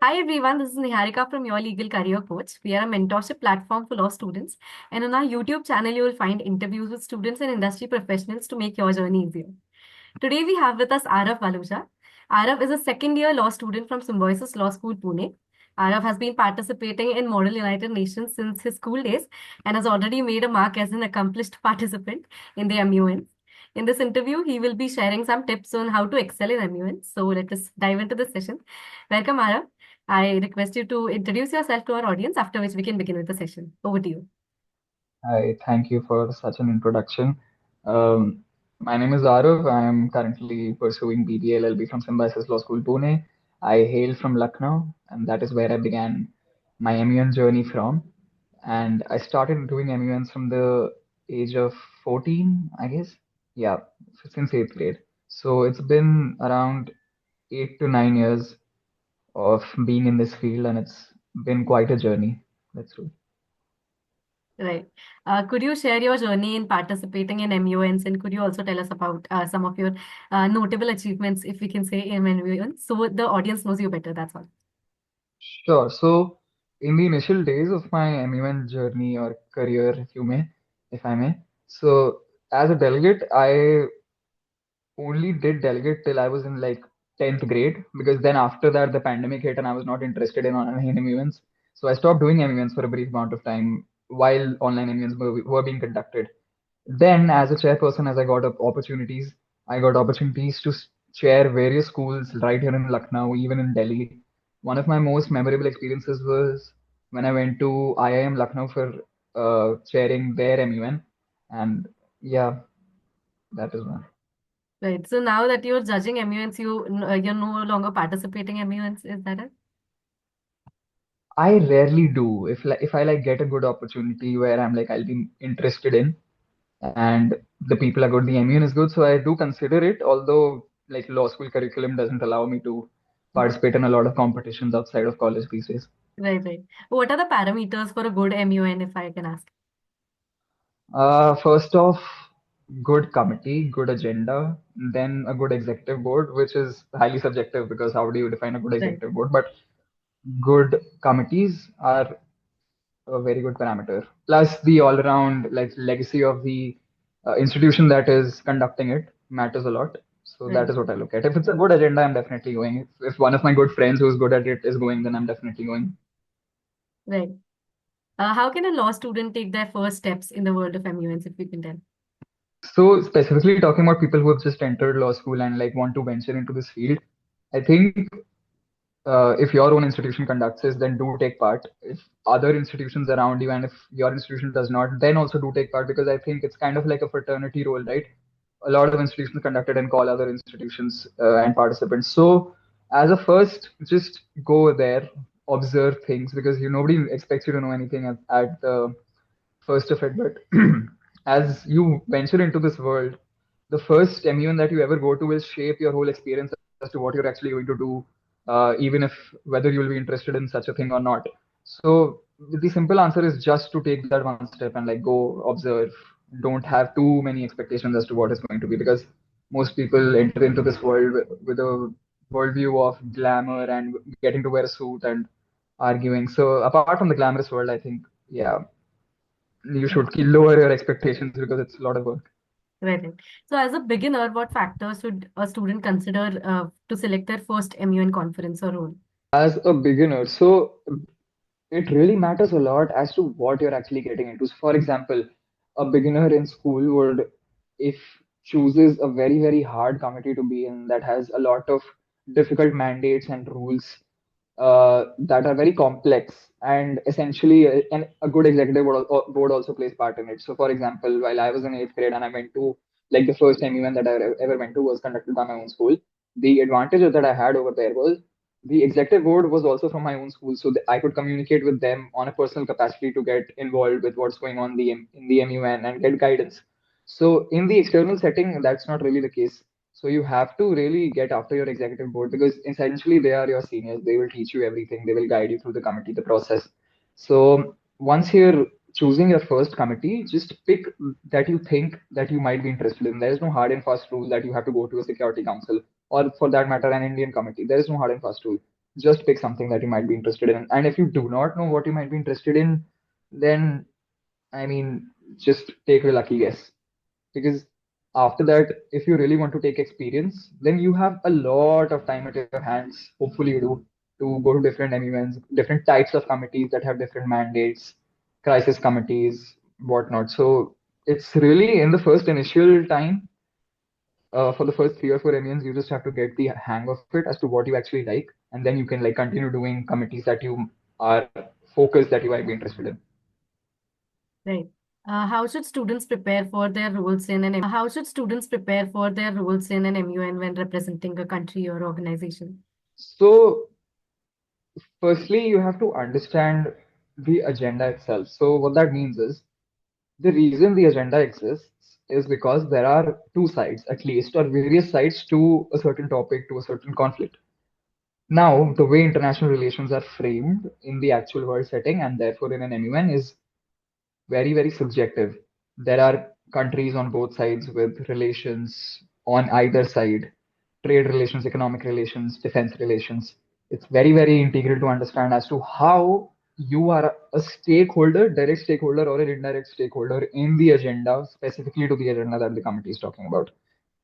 Hi everyone, this is Niharika from Your Legal Career Coach. We are a mentorship platform for law students, and on our YouTube channel, you will find interviews with students and industry professionals to make your journey easier. Today, we have with us Aarav Baluja. Aarav is a second year law student from Symbiosis Law School, Pune. Aarav has been participating in Model United Nations since his school days and has already made a mark as an accomplished participant in the MUNs. In this interview, he will be sharing some tips on how to excel in MUNs. So let us dive into this session. Welcome, Aarav. I request you to introduce yourself to our audience, after which we can begin with the session. Over to you. Hi, thank you for such an introduction. Um, my name is Aarav. I am currently pursuing BBA LLB from Symbiosis Law School, Pune. I hail from Lucknow, and that is where I began my MUN journey from. And I started doing MUNs from the age of 14, I guess. Yeah, since eighth grade. So it's been around 8 to 9 years of being in this field, and it's been quite a journey. That's true. Right. Could you share your journey in participating in MUNs, and could you also tell us about some of your notable achievements, if we can say, in MUNs, so the audience knows you better? That's all. Sure. So, in the initial days of my MUN journey or career, if I may, so as a delegate, I only did delegate till I was in like 10th grade because then after that the pandemic hit and I was not interested in online MUNs. So I stopped doing MUNs for a brief amount of time while online MUNs were being conducted. Then, as a chairperson, as I got opportunities to chair various schools right here in Lucknow, even in Delhi. One of my most memorable experiences was when I went to IIM Lucknow for chairing their MUN, and yeah, that is one. Right. So now that you're judging MUNs, you're no longer participating in MUNs. Is that it? I rarely do. If I like get a good opportunity where I'm like I'll be interested in, and the people are good, the MUN is good, so I do consider it. Although like law school curriculum doesn't allow me to participate in a lot of competitions outside of college these days. Right, right. What are the parameters for a good MUN, if I can ask? First off, good committee, good agenda, then a good executive board, which is highly subjective because how do you define a good Right, executive board? But good committees are a very good parameter. Plus, the all-around like legacy of the institution that is conducting it matters a lot. So right, that is what I look at. If it's a good agenda, I'm definitely going. If one of my good friends who's good at it is going, then I'm definitely going. right. How can a law student take their first steps in the world of MUNs, if you can tell? So specifically talking about people who have just entered law school and like want to venture into this field, I think if your own institution conducts this, then do take part. If other institutions around you and if your institution does not, then also do take part because I think it's kind of like a fraternity role, right? A lot of institutions conduct it and call other institutions and participants. So as a first, just go there, observe things because nobody expects you to know anything at the first of it. But as you venture into this world, the first MUN that you ever go to will shape your whole experience as to what you're actually going to do, even if whether you'll be interested in such a thing or not. So the simple answer is just to take that one step and like go observe. Don't have too many expectations as to what it's going to be because most people enter into this world with a worldview of glamour and getting to wear a suit and arguing. So apart from the glamorous world, I think yeah, you should lower your expectations because it's a lot of work. Right, right. So, as a beginner, what factors should a student consider to select their first MUN conference or role? As a beginner, so it really matters a lot as to what you're actually getting into. So for example, a beginner in school would, if chooses a very, very hard committee to be in that has a lot of difficult mandates and rules that are very complex, and essentially a good executive board also plays part in it. So for example, while I was in eighth grade and I went to like the first MUN that I ever went to was conducted by my own school, the advantage that I had over there was the executive board was also from my own school, so I could communicate with them on a personal capacity to get involved with what's going on in the MUN and get guidance. So in the external setting, that's not really the case. So you have to really get after your executive board because essentially they are your seniors. They will teach you everything. They will guide you through the committee, the process. So once you're choosing your first committee, just pick that you think that you might be interested in. There is no hard and fast rule that you have to go to a security council or for that matter, an Indian committee. There is no hard and fast rule. just pick something that you might be interested in. And if you do not know what you might be interested in, then I mean, just take a lucky guess. Because after that, if you really want to take experience, then you have a lot of time at your hands, hopefully you do, to go to different MUNs, different types of committees that have different mandates, crisis committees, whatnot. So it's really in the first initial time, for the first 3 or 4 MUNs, you just have to get the hang of it as to what you actually like, and then you can like continue doing committees that you are focused that you might be interested in. Right. How should students prepare for their roles in an MUN when representing a country or organization? So firstly, you have to understand the agenda itself. So, what that means is the reason the agenda exists is because there are two sides, at least, or various sides to a certain topic, to a certain conflict. Now, the way international relations are framed in the actual world setting and therefore in an MUN is very, very subjective. There are countries on both sides with relations on either side, trade relations, economic relations, defense relations. It's very, very integral to understand as to how you are a stakeholder, direct stakeholder, or an indirect stakeholder in the agenda, specifically to the agenda that the committee is talking about.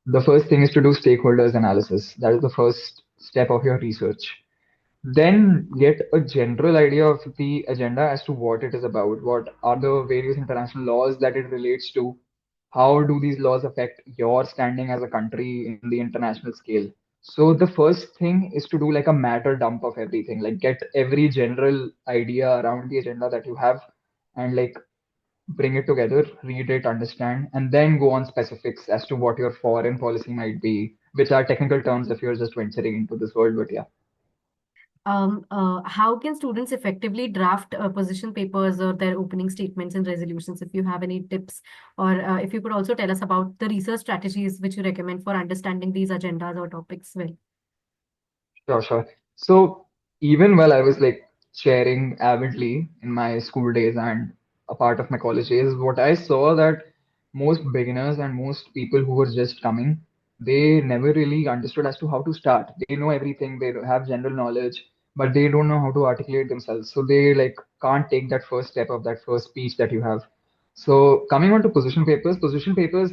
The first thing is to do stakeholders analysis. That is the first step of your research. Then get a general idea of the agenda as to what it is about, what are the various international laws that it relates to, how do these laws affect your standing as a country in the international scale. So the first thing is to do like a matter dump of everything, like get every general idea around the agenda that you have and like bring it together, read it, understand, and then go on specifics as to what your foreign policy might be, which are technical terms if you're just venturing into this world, but yeah. How can students effectively draft position papers or their opening statements and resolutions? If you have any tips, or if you could also tell us about the research strategies which you recommend for understanding these agendas or topics well. Sure, sure. So even while I was like sharing avidly in my school days and a part of my college days, what I saw that most beginners and most people who were just coming, they never really understood as to how to start. They know everything, they have general knowledge, but they don't know how to articulate themselves. So they like can't take that first step of that first speech that you have. So coming on to position papers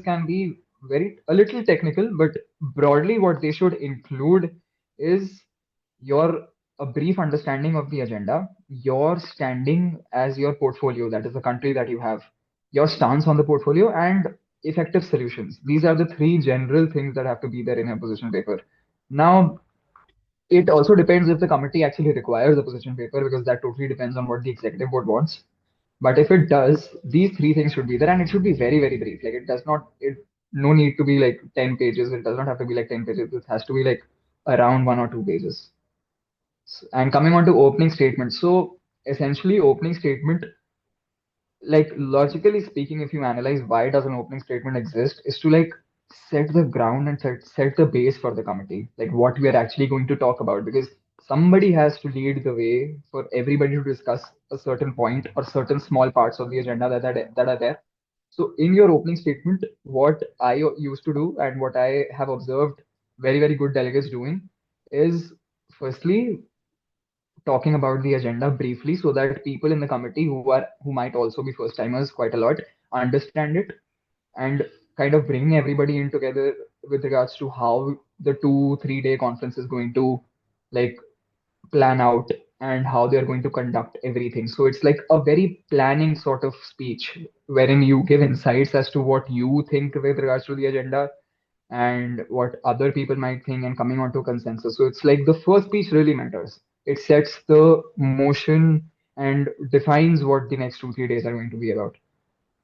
can be very a little technical, but broadly what they should include is your a brief understanding of the agenda, your standing as your portfolio, that is the country that you have, your stance on the portfolio, and effective solutions. These are the three general things that have to be there in a position paper. Now, it also depends if the committee actually requires a position paper because that totally depends on what the executive board wants. But if it does, these three things should be there and it should be very, very brief. Like it does not, it no need to be like 10 pages. It does not have to be like 10 pages. It has to be like around 1 or 2 pages. And coming on to opening statement. So essentially, opening statement, like logically speaking, if you analyze why does an opening statement exist, is to like set the ground and set the base for the committee, like what we are actually going to talk about, because somebody has to lead the way for everybody to discuss a certain point or certain small parts of the agenda that are there. So in your opening statement, what I used to do and what I have observed very, very good delegates doing is firstly talking about the agenda briefly so that people in the committee who might also be first timers quite a lot understand it and kind of bring everybody in together with regards to how the 2 3 day conference is going to like plan out and how they are going to conduct everything. So it's like a very planning sort of speech wherein you give insights as to what you think with regards to the agenda and what other people might think and coming onto a consensus. So it's like the first piece really matters. It sets the motion and defines what the next 2 3 days are going to be about.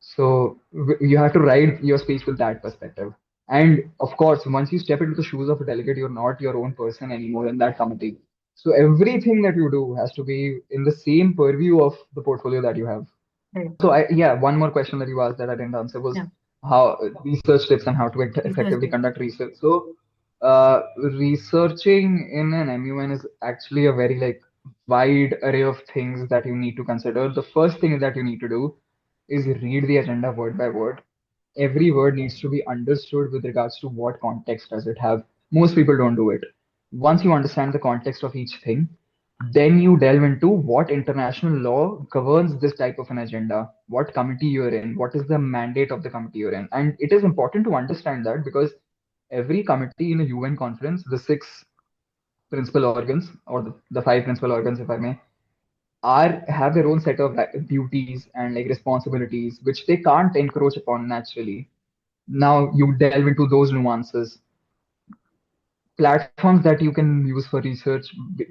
So you have to write your speech with that perspective. And of course, once you step into the shoes of a delegate, you're not your own person anymore in that committee. So everything that you do has to be in the same purview of the portfolio that you have. Right. So yeah, one more question that you asked that I didn't answer was Yeah. how research tips and how to Research effectively tips. conduct research. So researching in an MUN is actually a very like wide array of things that you need to consider. The first thing that you need to do is read the agenda word by word. Every word needs to be understood with regards to what context does it have. Most people don't do it. Once you understand the context of each thing, Then you delve into what international law governs this type of an agenda, what committee you're in, what is the mandate of the committee you're in. And it is important to understand that because every committee in a UN conference, the six principal organs or the five principal organs, if I may, are have their own set of duties and like responsibilities which they can't encroach upon naturally. Now you delve into those nuances. Platforms that you can use for research,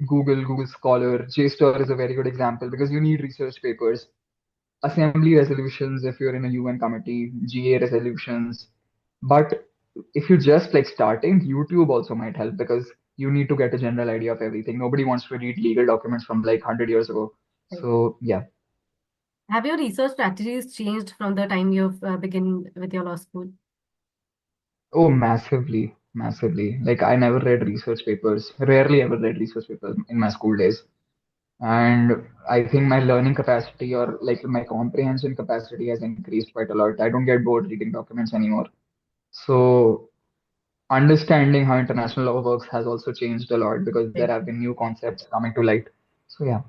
Google Scholar, JSTOR is a very good example because you need research papers, assembly resolutions if you're in a UN committee, GA resolutions. But if you just like starting, YouTube also might help because you need to get a general idea of everything. Nobody wants to read legal documents from like 100 years ago. Right. So yeah. Have your research strategies changed from the time you've begin with your law school? Oh, massively, massively. Like I never read research papers, rarely ever read research papers in my school days. And I think my learning capacity or like my comprehension capacity has increased quite a lot. I don't get bored reading documents anymore. So understanding how international law works has also changed a lot because there Right. have been new concepts coming to light. So yeah,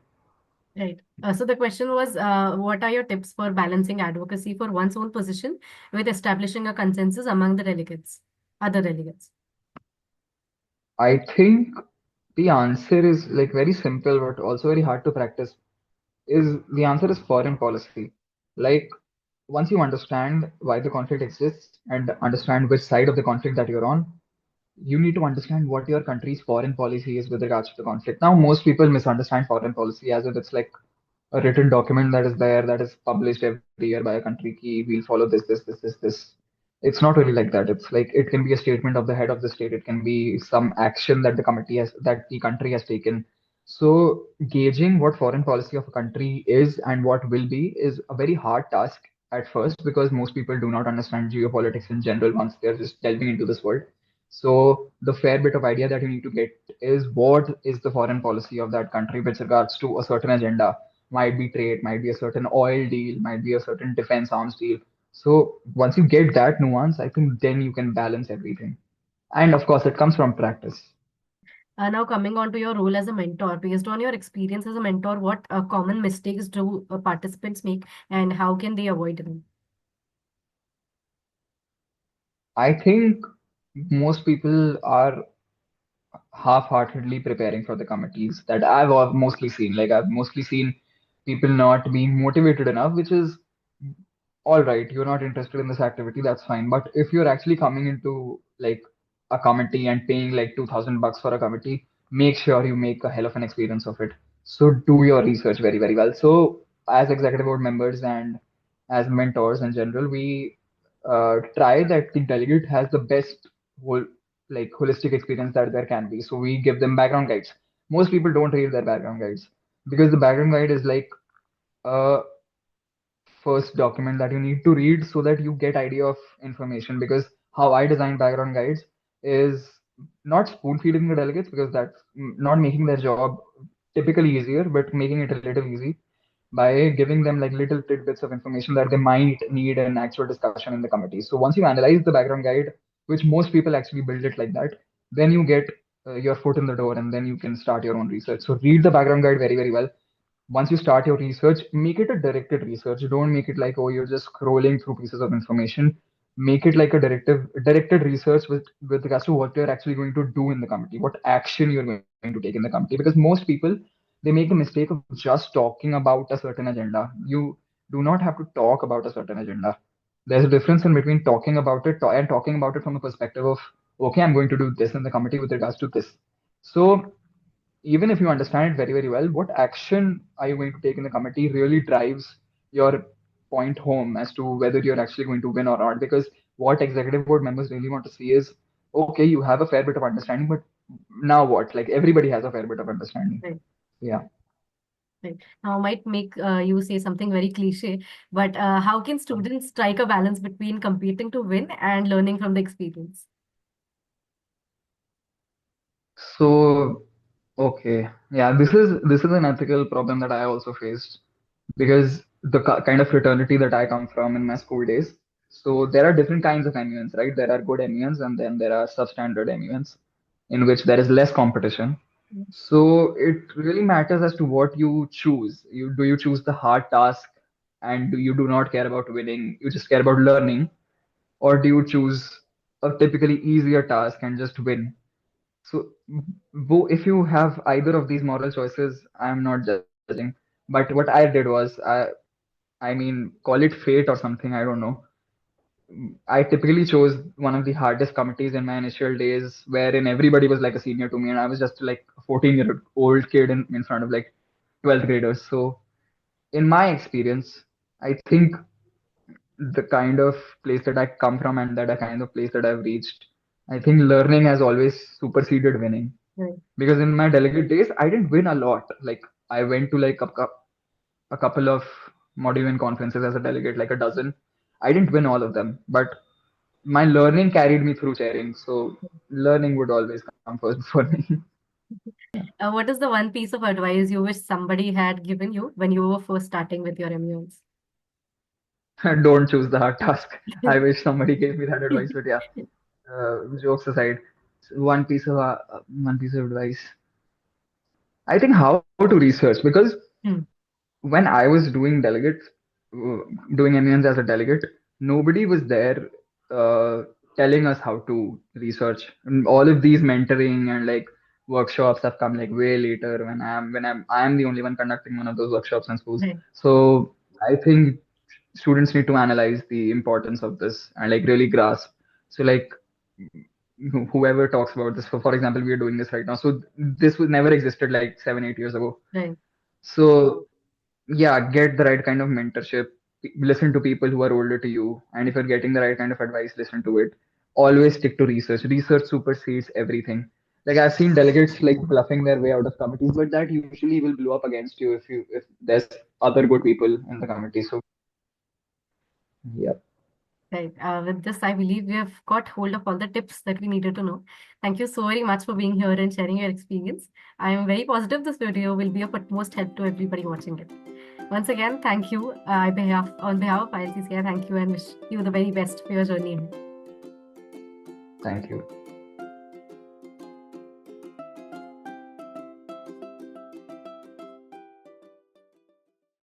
Right. So the question was, what are your tips for balancing advocacy for one's own position with establishing a consensus among the delegates, other delegates? I think the answer is like very simple but also very hard to practice. Is the answer is foreign policy. Like once you understand why the conflict exists and understand which side of the conflict that you're on, you need to understand what your country's foreign policy is with regards to the conflict. Now, most people misunderstand foreign policy as if it's like a written document that is there, that is published every year by a country key. We'll follow this. It's not really like that. It's like it can be a statement of the head of the state. It can be some action that that the country has taken. So gauging what foreign policy of a country is and what will be is a very hard task at first because most people do not understand geopolitics in general once they're just delving into this world. So the fair bit of idea that you need to get is what is the foreign policy of that country with regards to a certain agenda. Might be trade, might be a certain oil deal, might be a certain defense arms deal. So once you get that nuance, I think then you can balance everything. And of course, it comes from practice. Now, coming on to your role as a mentor, based on your experience as a mentor, what common mistakes do participants make and how can they avoid them? I think most people are half-heartedly preparing for the committees that mostly seen. Like I've mostly seen people not being motivated enough, which is all right, you're not interested in this activity, that's fine. But if you're actually coming into like a committee and paying like 2,000 bucks for a committee, make sure you make a hell of an experience of it. So do your research very, very well. So as executive board members and as mentors in general, we try that the delegate has the best whole like holistic experience that there can be. So we give them background guides. Most people don't read their background guides because the background guide is like a first document that you need to read so that you get idea of information because how I design background guides is not spoon feeding the delegates because that's not making their job typically easier but making it a little easy by giving them like little tidbits of information that they might need an actual discussion in the committee. So once you analyze the background guide, which most people actually build it like that, then you get your foot in the door and then you can start your own research. So read the background guide very, very well. Once you start your research, make it a directed research. Don't make it like, oh, you're just scrolling through pieces of information. Make it like a directed research with regards to what you're actually going to do in the committee, what action you're going to take in the committee. Because most people they make the mistake of just talking about a certain agenda. You do not have to talk about a certain agenda. There's a difference in between talking about it and talking about it from the perspective of, okay, I'm going to do this in the committee with regards to this. So even if you understand it very, very well, what action are you going to take in the committee really drives your point home as to whether you're actually going to win or not. Because what executive board members really want to see is, okay, you have a fair bit of understanding, but now what? Like everybody has a fair bit of understanding. Right. Yeah. Right. Now, might make you say something very cliche, but how can students strike a balance between competing to win and learning from the experience? So, okay. Yeah, this is an ethical problem that I also faced because the kind of fraternity that I come from in my school days. So there are different kinds of MUNs, right? There are good MUNs and then there are substandard MUNs in which there is less competition. So it really matters as to what you choose. You choose the hard task and you do not care about winning, you just care about learning, or do you choose a typically easier task and just win? So if you have either of these moral choices, I'm not judging. But what I did was I mean, call it fate or something, I don't know. I typically chose one of the hardest committees in my initial days, wherein everybody was like a senior to me, and I was just like a 14-year-old kid in front of like 12th graders. So, in my experience, I think the kind of place that I come from and that a kind of place that I've reached, I think learning has always superseded winning. Right. Because in my delegate days, I didn't win a lot. Like, I went to like a couple of module and conferences as a delegate, like a dozen. I didn't win all of them, but my learning carried me through chairing, so learning would always come first for me. What is the one piece of advice you wish somebody had given you when you were first starting with your MUNs? Don't choose the hard task. I wish somebody gave me that advice, but yeah, jokes aside, one piece of advice. I think how to research, because Hmm. when I was doing delegates, doing MUNs as a delegate, nobody was there telling us how to research. And all of these mentoring and like workshops have come like way later when I'm the only one conducting one of those workshops in schools. Right. So I think students need to analyze the importance of this and like really grasp. So like whoever talks about this, for example, we are doing this right now. So this was never existed like 7 8 years ago. Right. So yeah, get the right kind of mentorship, listen to people who are older to you, and if you're getting the right kind of advice, listen to it. Always stick to research supersedes everything. Like I've seen delegates like bluffing their way out of committees, but that usually will blow up against you if there's other good people in the committee. So yeah. Right. With this, I believe we have got hold of all the tips that we needed to know. Thank you so very much for being here and sharing your experience. I am very positive this video will be of utmost help to everybody watching it. Once again, thank you. On behalf of ILCCI, thank you and wish you the very best for your journey ahead. Thank you.